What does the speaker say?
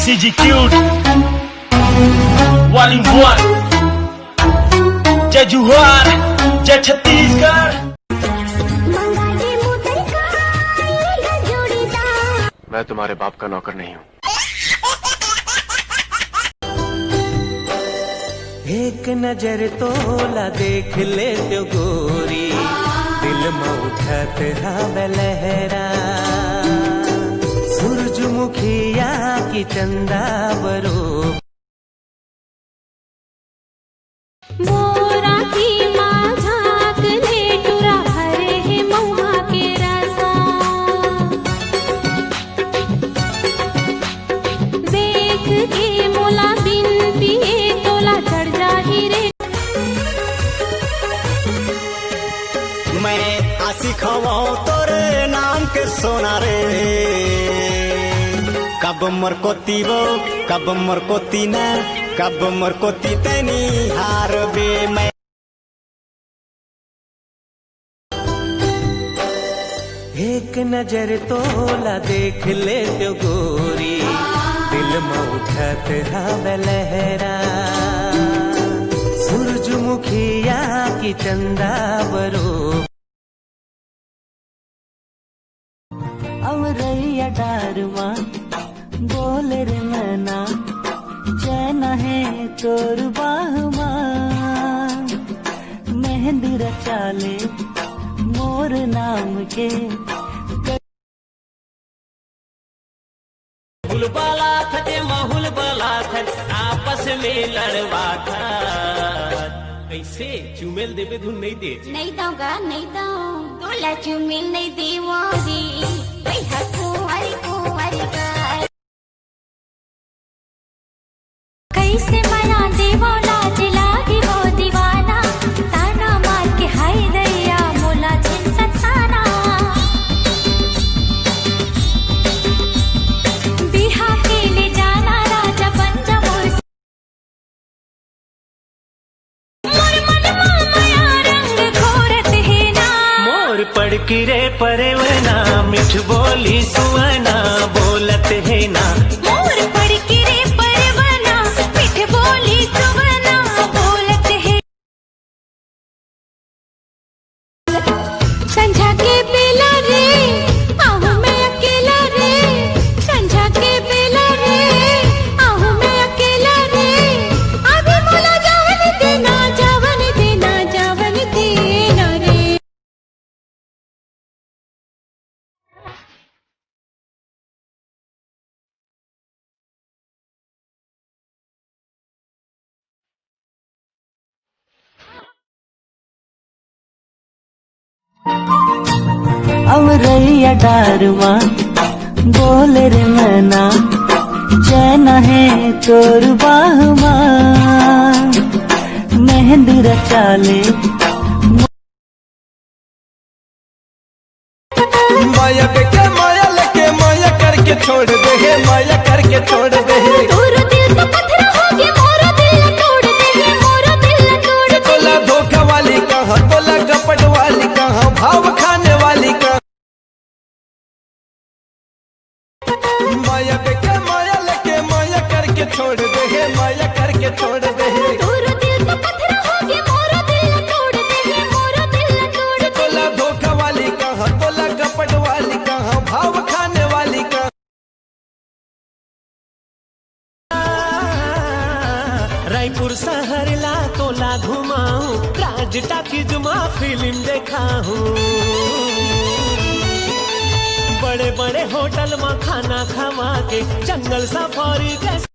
CG Cute Wallingford जय जोहार जय छत्तीसगढ़। मैं तुम्हारे बाप का नौकर नहीं हूँ। एक नजर तोला देख ले तो गोरी, दिल में उठत हवे लहरा। सूरजमुखिया की चंदा बरो मोरा की माँ झाँक ले टुरा भरे है महुआ के रसा। देख के मोला बिन पिए तोला चढ़ जाही रे। मैं आशिक हूँ तोरे नाम के सोना रे। कब मरकोती वो कब मरकोती ना, कब मरकोती तेनी हार बे। मैं एक नजर तोला देख ले तो गोरी, दिल में उठत हवे लहरा। सूरजमुखिया की चंदा बरो अमरैया डारमा बोल रे मना, चैन है तोर बाहुमा। मेहंदी रचा ले मोर नाम के। हुलबाला थे माहुल बाला थे आपस में लड़वा था। कैसे चुमेल देवे धुन नहीं दे? नहीं दूंगा नहीं दूं तोला चुमिल नहीं देवोगी। बैठा कुंवारी कुंवारी का कैसे मना देवो लाज लागी हो दीवाना। ताना मार के हाय दैया मोला छिन सताना। बिहा के ले जाना राजा पंजा मोर मन माया रंग घोरत है ना। मोर पड़की रे परवना, मिठ बोली सुवना बोलत है ना। मोर पड़की रे परवना, मिठ बोली सुवना बोलत है। संझा के बेला रे आहू मैं अकेला रे। संझा के बेला रे आहू मैं अकेला रे। अभी मोला जावन देना जावन देना जावन देना रे। अमरैया डारमा बोल रे मना, चैन है तोर बाहुमा। मेहंदी रचा ले माया के माया लेके माया करके छोड़ दे है, माया करके छोड़ दे है। तोरा दिल तो पत्थर हो गया मोरा दिल तोड़ दे है, मोरा दिल तोड़ दे। बोला धोखा वाली कहाँ, बोला कपट वाली कहाँ, भाव खाने वाली कहाँ। माया के माया लेके माया करके छोड़ दे है, माया करके छोड़ दे है। तोरा दिल तो पत्थर हो गया मोरा दिल तोड़ दे है, मोरा दिल तोड़ दे। बोला धोखा वाली कहाँ, बोला कपट वाली कहाँ, भाव खाने वाली कहाँ। रायपुर शहर ला तोला घुमाऊं, राज टाकीज में फिल्म देखाऊं। बड़े बड़े होटल में खाना खवा के जंगल सफारी जैसे